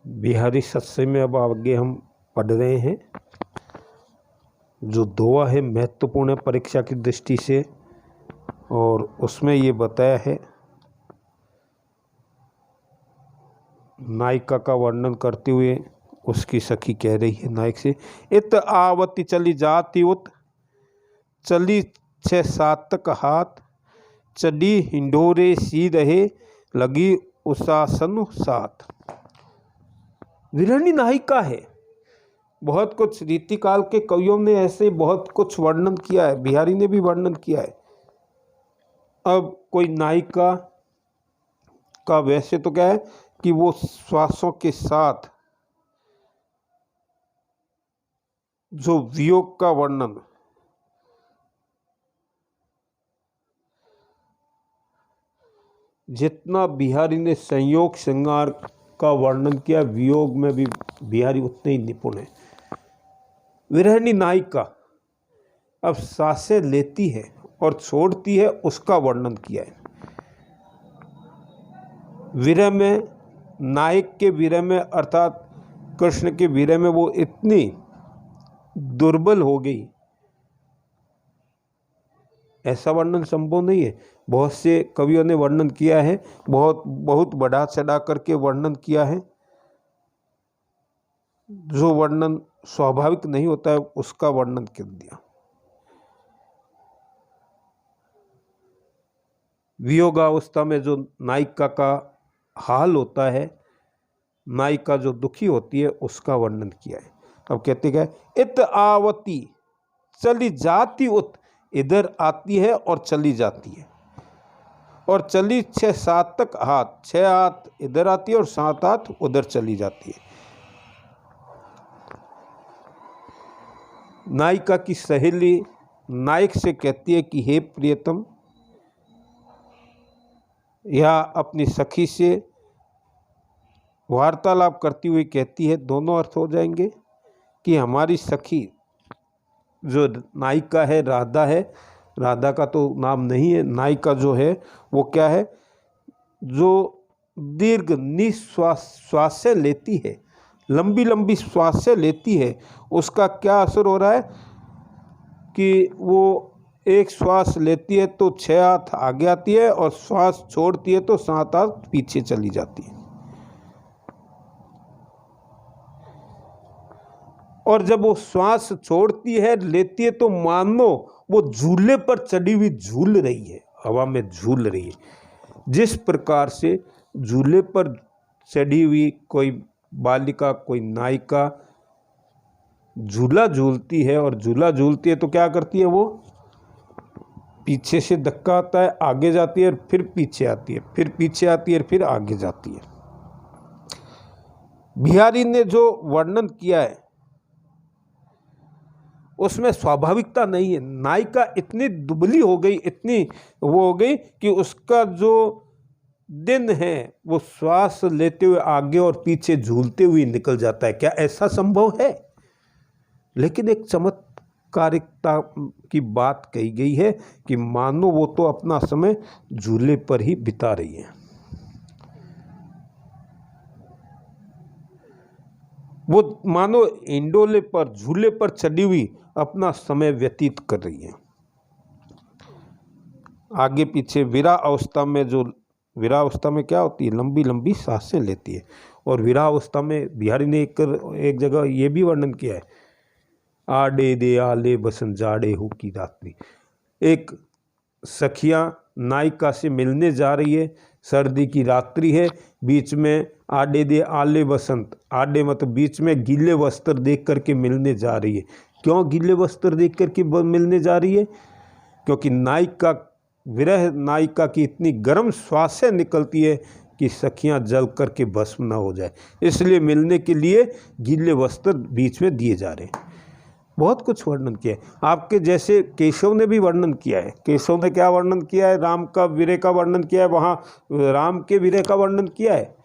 बिहारी सत्संग में अब आगे हम पढ़ रहे हैं। जो दोहा है महत्वपूर्ण है परीक्षा की दृष्टि से, और उसमें ये बताया है नायिका का वर्णन करते हुए उसकी सखी कह रही है नायक से, इत आवती चली जाती उत, चली 6-7 तक हाथ, चढ़ी हिंडोरे सी रहे, लगी उसासन साथ। विरहणी नायिका है। बहुत कुछ रीतिकाल के कवियों ने ऐसे बहुत कुछ वर्णन किया है, बिहारी ने भी वर्णन किया है। अब कोई नायिका का वैसे तो क्या है कि वो श्वासों के साथ जो वियोग का वर्णन, जितना बिहारी ने संयोग श्रृंगार का वर्णन किया, वियोग में भी बिहारी उतने ही निपुण है। विरहणी नायिका अब सांसें लेती है और छोड़ती है, उसका वर्णन किया है। विरह में, नायक के विरह में अर्थात कृष्ण के विरह में वो इतनी दुर्बल हो गई, ऐसा वर्णन संभव नहीं है। बहुत से कवियों ने वर्णन किया है, बहुत बढ़ा चढ़ा करके वर्णन किया है। जो वर्णन स्वाभाविक नहीं होता है उसका वर्णन कर दिया। वियोगावस्था में जो नायिका का हाल होता है, नायिका जो दुखी होती है, उसका वर्णन किया है। अब कहते क्या है, इत आवती चली जाती उत, इधर आती है और चली जाती है, और चली 6-7 तक हाथ, 6 हाथ इधर आती है और 7 हाथ उधर चली जाती है। नायिका की सहेली नायक से कहती है कि हे प्रियतम, या अपनी सखी से वार्तालाप करती हुई कहती है, दोनों अर्थ हो जाएंगे कि हमारी सखी जो नायिका है, राधा है, राधा का तो नाम नहीं है, नायिका जो है वो क्या है, जो दीर्घ निश्वासें लेती है, लंबी लंबी श्वासें लेती है, उसका क्या असर हो रहा है कि वो एक श्वास लेती है तो 6 हाथ आगे आती है, और श्वास छोड़ती है तो 7 हाथ पीछे चली जाती है। और जब वो श्वास छोड़ती है, लेती है, तो मानो वो झूले पर चढ़ी हुई झूल रही है, हवा में झूल रही है। जिस प्रकार से झूले पर चढ़ी हुई कोई बालिका, कोई नायिका झूला झूलती है, और झूला झूलती है तो क्या करती है, वो पीछे से धक्का आता है, आगे जाती है, फिर पीछे आती है, फिर पीछे आती है, फिर आगे जाती है। बिहारी ने जो वर्णन किया है उसमें स्वाभाविकता नहीं है। नायिका इतनी दुबली हो गई, इतनी वो हो गई कि उसका जो दिन है वो श्वास लेते हुए आगे और पीछे झूलते हुए निकल जाता है। क्या ऐसा संभव है? लेकिन एक चमत्कारिकता की बात कही गई है कि मानो वो तो अपना समय झूले पर ही बिता रही है। वो मानो इंडोले पर, झूले पर चढ़ी हुई अपना समय व्यतीत कर रही है। आगे पीछे विरह अवस्था में, जो विरह अवस्था में क्या होती है, लंबी लंबी सांसें लेती है। और विरह अवस्था में बिहारी ने एक जगह ये भी वर्णन किया है, आडे दे आले बसंत जाड़े हो की रात्रि। एक सखियां नायिका से मिलने जा रही है, सर्दी की रात्रि है, बीच में आडे दे आले बसंत, आडे मतलब बीच में गीले वस्त्र देख करके मिलने जा रही है। क्यों गीले वस्त्र देख करके मिलने जा रही है? क्योंकि नायिका, विरह नायिका की इतनी गर्म श्वासें निकलती है कि सखियां जल करके भस्म न हो जाए, इसलिए मिलने के लिए गीले वस्त्र बीच में दिए जा रहे हैं। बहुत कुछ वर्णन किया है। आपके जैसे केशव ने भी वर्णन किया है। केशव ने क्या वर्णन किया है? राम का विरह का वर्णन किया है, वहाँ राम के विरह का वर्णन किया है।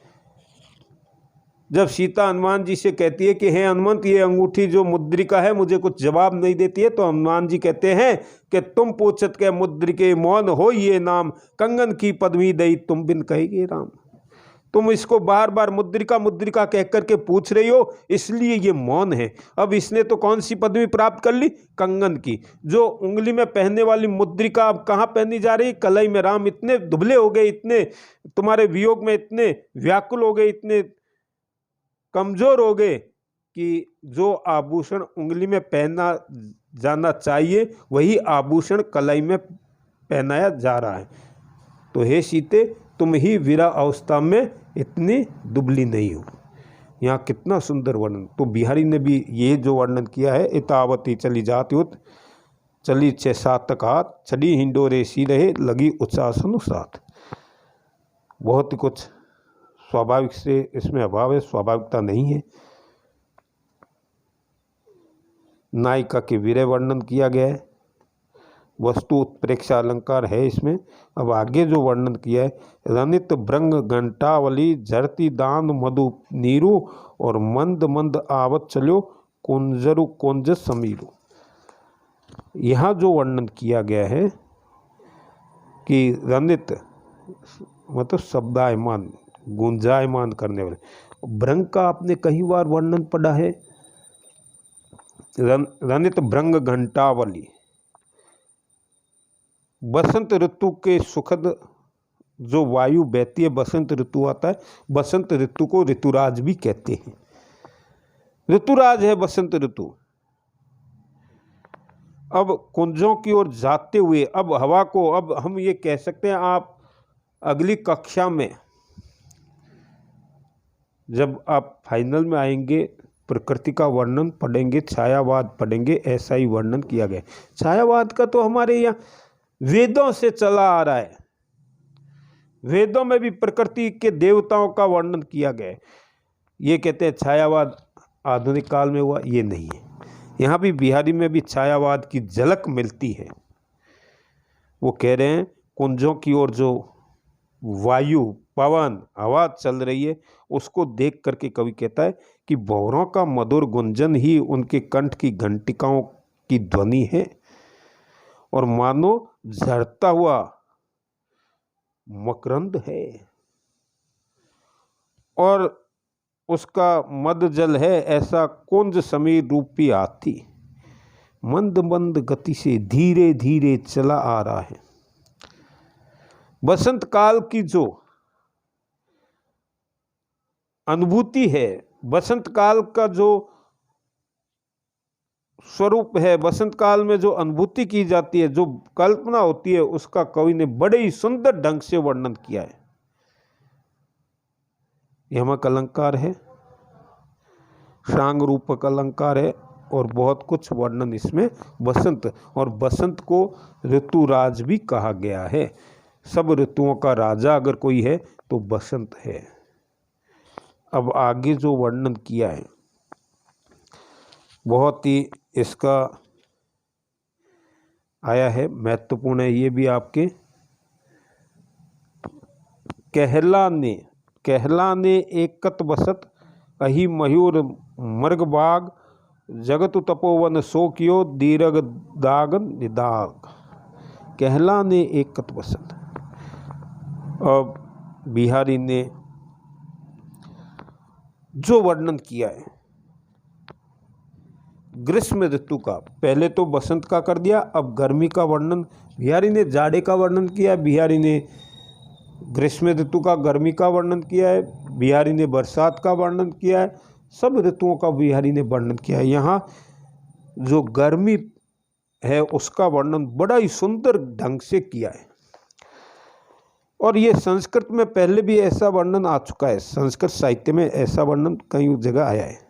जब सीता हनुमान जी से कहती है कि हे हनुमंत, ये अंगूठी जो मुद्रिका है मुझे कुछ जवाब नहीं देती है, तो हनुमान जी कहते हैं कि तुम पूछत के मुद्रिके मौन हो ये नाम, कंगन की पदवी दई तुम बिन कहेगे राम। तुम इसको बार बार मुद्रिका मुद्रिका कह करके पूछ रही हो, इसलिए ये मौन है। अब इसने तो कौन सी पदवी प्राप्त कर ली? कंगन की। जो उंगली में पहनने वाली मुद्रिका अब कहाँ पहनी जा रही? कलाई में। राम इतने दुबले हो गए, इतने तुम्हारे वियोग में इतने व्याकुल हो गए, इतने कमजोर हो गए कि जो आभूषण उंगली में पहना जाना चाहिए वही आभूषण कलाई में पहनाया जा रहा है। तो हे सीते, तुम ही वीरा अवस्था में इतनी दुबली नहीं हो। यहाँ कितना सुंदर वर्णन। तो बिहारी ने भी ये जो वर्णन किया है, इतावती चली जाती उत चली 6-7 तक हाथ, छड़ी हिंडोरे सी रहे लगी उत्सासन साथ। बहुत ही कुछ स्वाभाविक से इसमें अभाव है, स्वाभाविकता नहीं है। नायिका के वीर्य वर्णन किया गया है, वस्तु उत्प्रेक्षा अलंकार है इसमें। अब आगे जो वर्णन किया है, रनित भृंग घंटावली झरती दान मधु नीरू और मंद मंद आवत चलो कुंजरु कुंज समीरू। यहाँ जो वर्णन किया गया है कि रनित मतलब शब्दायमान, गुंजायमान करने वाले। भृंग का आपने कई बार वर्णन पढ़ा है। रनित भृंग घंटावली, बसंत ऋतु के सुखद जो वायु बहती है, बसंत ऋतु आता है। बसंत ऋतु को ऋतुराज भी कहते हैं। ऋतुराज है बसंत ऋतु। अब कुंजों की ओर जाते हुए अब हवा को, अब हम ये कह सकते हैं, आप अगली कक्षा में जब आप फाइनल में आएंगे प्रकृति का वर्णन पढ़ेंगे, छायावाद पढ़ेंगे, ऐसा ही वर्णन किया गया। छायावाद का तो हमारे यहाँ वेदों से चला आ रहा है। वेदों में भी प्रकृति के देवताओं का वर्णन किया गया है। ये कहते हैं छायावाद आधुनिक काल में हुआ, ये नहीं है। यहाँ भी बिहारी में भी छायावाद की झलक मिलती है। वो कह रहे हैं कुंजों की ओर जो वायु, पवन, हवा चल रही है, उसको देख करके कवि कहता है कि भंवरों का मधुर गुंजन ही उनके कंठ की घंटिकाओं की ध्वनि है और मानो झरता हुआ मकरंद है और उसका मद जल है ऐसा कुंज समीर रूपी हाथी, मंद मंद गति से धीरे धीरे चला आ रहा है। बसंत काल की जो अनुभूति है, बसंत काल का जो स्वरूप है, बसंत काल में जो अनुभूति की जाती है, जो कल्पना होती है, उसका कवि ने बड़े ही सुंदर ढंग से वर्णन किया है। यमक अलंकार है, शांग रूपक अलंकार है और बहुत कुछ वर्णन इसमें बसंत, और बसंत को ऋतुराज भी कहा गया है। सब ऋतुओं का राजा अगर कोई है तो बसंत है। अब आगे जो वर्णन किया है बहुत ही इसका आया है, महत्वपूर्ण है ये भी आपके। कहलाने एकत बसत अहि मयूर मर्ग बाग जगत तपोवन सो कियो दीर्घ दाग निदाग। कहलाने एकत बसत। अब बिहारी ने जो वर्णन किया है ग्रीष्म ऋतु का, पहले तो बसंत का कर दिया, अब गर्मी का वर्णन बिहारी ने, जाड़े का वर्णन किया बिहारी ने, ग्रीष्म ऋतु का गर्मी का वर्णन किया है बिहारी ने, बरसात का वर्णन किया है, सब ऋतुओं का बिहारी ने वर्णन किया है। यहाँ जो गर्मी है उसका वर्णन बड़ा ही सुंदर ढंग से किया है और ये संस्कृत में पहले भी ऐसा वर्णन आ चुका है। संस्कृत साहित्य में ऐसा वर्णन कई जगह आया है।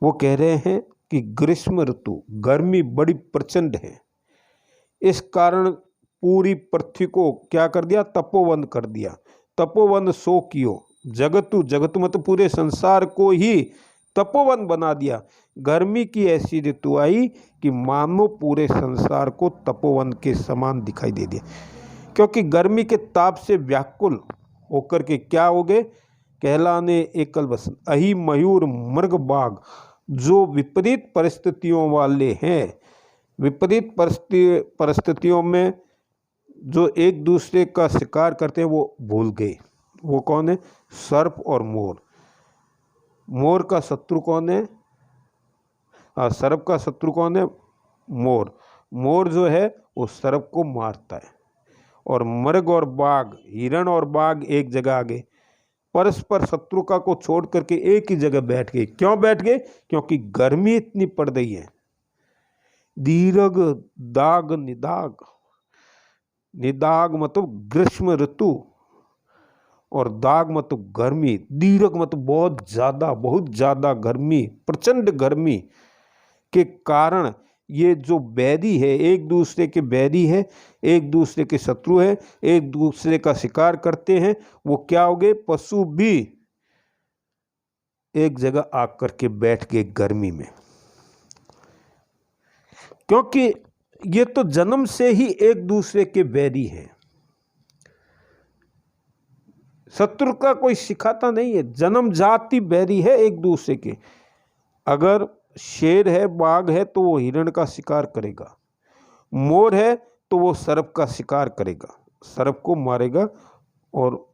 वो कह रहे हैं कि ग्रीष्म ऋतु गर्मी बड़ी प्रचंड है, इस कारण पूरी पृथ्वी को क्या कर दिया? तपोवन कर दिया। तपोवन सो कियो, जगतु मत पूरे संसार को ही तपोवन बना दिया। गर्मी की ऐसी ऋतु आई कि मानो पूरे संसार को तपोवन के समान दिखाई दे दिया, क्योंकि गर्मी के ताप से व्याकुल होकर के क्या हो गए? कहलाने एकल बसंत अहि मयूर मृग बाग। जो विपरीत परिस्थितियों वाले हैं, विपरीत परिस्थितियों में जो एक दूसरे का शिकार करते हैं वो भूल गए, वो कौन है? सर्प और मोर। मोर का शत्रु कौन है? सर्प का शत्रु कौन है? मोर। मोर जो है वो सर्प को मारता है। और मृग और बाघ, हिरण और बाघ एक जगह आ गए, परस्पर शत्रुता को छोड़ करके एक ही जगह बैठ गए। क्यों बैठ गए? क्योंकि गर्मी इतनी पड़ रही है। दीर्घ दाग निदाग, निदाग मतलब ग्रीष्म ऋतु, और दाग मतलब गर्मी। दीर्घ मतलब बहुत ज्यादा गर्मी, प्रचंड गर्मी के कारण ये जो बैरी है, एक दूसरे के बैरी है, एक दूसरे के शत्रु है, एक दूसरे का शिकार करते हैं। वो क्या हो गए? पशु भी एक जगह आकर के बैठ गए गर्मी में, क्योंकि ये तो जन्म से ही एक दूसरे के बैरी है। शत्रु का कोई सिखाता नहीं है, जन्म जाति बैरी है एक दूसरे के। अगर शेर है, बाघ है, तो वो हिरण का शिकार करेगा। मोर है तो वो सर्प का शिकार करेगा, सर्प को मारेगा, और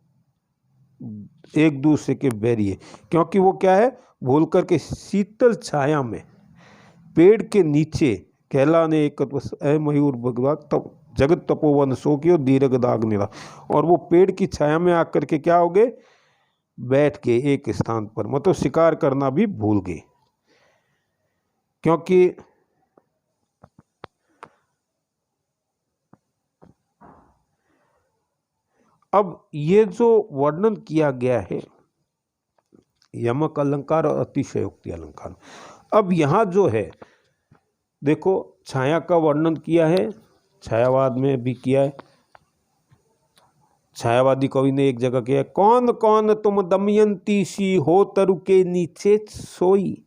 एक दूसरे के बैरी है। क्योंकि वो क्या है? भूल करके शीतल छाया में पेड़ के नीचे कहलाने एक मयूर भगवान तब जगत तपोवन सो की दीर्घ दाग निरा, और वो पेड़ की छाया में आकर के क्या हो गए? बैठ गए एक स्थान पर, मतलब शिकार करना भी भूल गए। क्योंकि अब ये जो वर्णन किया गया है यमक अलंकार और अतिशयोक्ति अलंकार, अब यहाँ जो है देखो, छाया का वर्णन किया है, छायावाद में भी किया है। छायावादी कवि ने एक जगह किया है, कौन कौन तुम दमयंती सी हो तरु के नीचे सोई,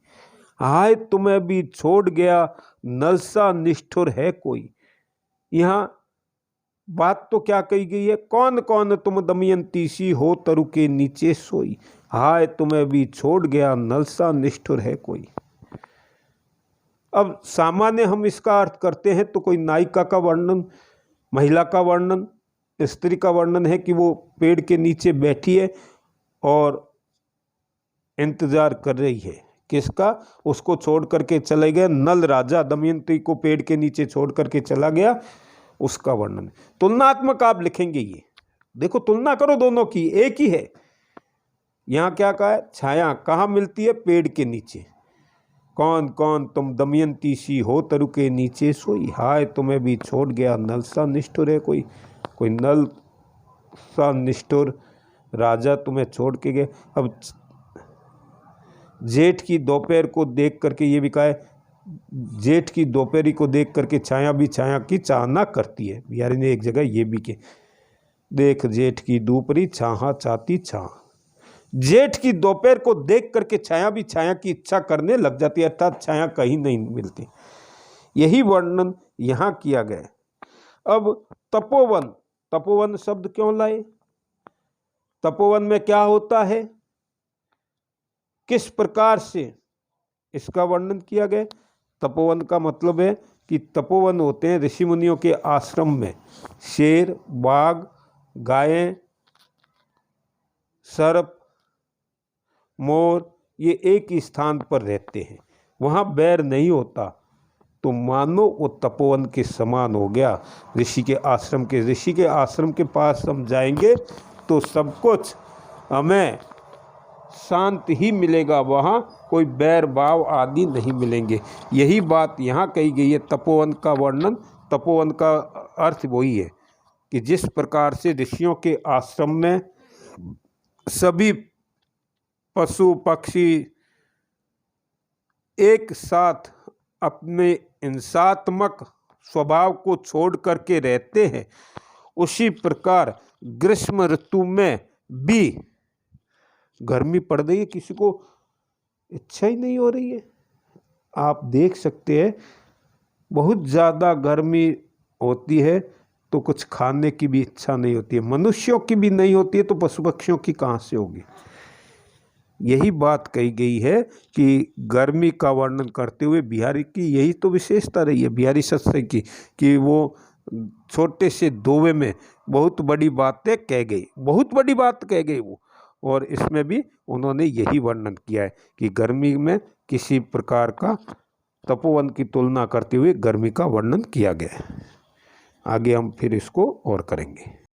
हाय तुम्हें भी छोड़ गया नलसा निष्ठुर है कोई। यहाँ बात तो क्या कही गई है? कौन कौन तुम दमयंती सी हो तरु के नीचे सोई, हाय तुम्हें भी छोड़ गया नलसा निष्ठुर है कोई। अब सामान्य हम इसका अर्थ करते हैं तो कोई नायिका का वर्णन, महिला का वर्णन, स्त्री का वर्णन है कि वो पेड़ के नीचे बैठी है और इंतजार कर रही है। किसका? उसको छोड़ करके चले गए नल राजा दमयंती को पेड़ के नीचे छोड़ करके चला गया, उसका वर्णन। तुलनात्मक आप लिखेंगे ये, देखो तुलना करो दोनों की, एक ही है। यहाँ क्या कहा है? छाया कहाँ मिलती है? पेड़ के नीचे। कौन कौन तुम दमयंती सी हो तरु के नीचे सोई, हाय तुम्हें भी छोड़ गया नल सा निष्ठुर है कोई। कोई नल सा निष्ठुर राजा तुम्हें छोड़ के गए। अब जेठ की दोपहर को देख करके ये भी कहा है, जेठ की दोपहरी को देख करके छाया भी छाया की चाहना करती है। बिहारी ने एक जगह ये भी किया, देख जेठ की दोपहरी छाहा चाहती छा। जेठ की दोपहर को देख करके छाया भी छाया की इच्छा करने लग जाती है, अर्थात छाया कहीं नहीं मिलती। यही वर्णन यहाँ किया गया। अब तपोवन, तपोवन शब्द क्यों लाए? तपोवन में क्या होता है, किस प्रकार से इसका वर्णन किया गया? तपोवन का मतलब है कि तपोवन होते हैं ऋषि मुनियों के आश्रम में शेर, बाघ, गायें, सर्प, मोर ये एक ही स्थान पर रहते हैं, वहाँ बैर नहीं होता। तो मानो वो तपोवन के समान हो गया ऋषि के आश्रम के। ऋषि के आश्रम के पास हम जाएंगे तो सब कुछ हमें शांत ही मिलेगा, वहाँ कोई बैर भाव आदि नहीं मिलेंगे। यही बात यहाँ कही गई है। तपोवन का वर्णन, तपोवन का अर्थ वही है कि जिस प्रकार से ऋषियों के आश्रम में सभी पशु पक्षी एक साथ अपने हिंसात्मक स्वभाव को छोड़ करके रहते हैं, उसी प्रकार ग्रीष्म ऋतु में भी गर्मी पड़ रही है, किसी को इच्छा ही नहीं हो रही है। आप देख सकते हैं बहुत ज़्यादा गर्मी होती है तो कुछ खाने की भी इच्छा नहीं होती है, मनुष्यों की भी नहीं होती है तो पशु पक्षियों की कहाँ से होगी। यही बात कही गई है कि गर्मी का वर्णन करते हुए बिहारी की यही तो विशेषता रही है बिहारी सत्संग की, कि वो छोटे से दोवे में बहुत बड़ी बातें कह गई, बहुत बड़ी बात कह गई वो। और इसमें भी उन्होंने यही वर्णन किया है कि गर्मी में किसी प्रकार का तपोवन की तुलना करते हुए गर्मी का वर्णन किया गया है। आगे हम फिर इसको और करेंगे।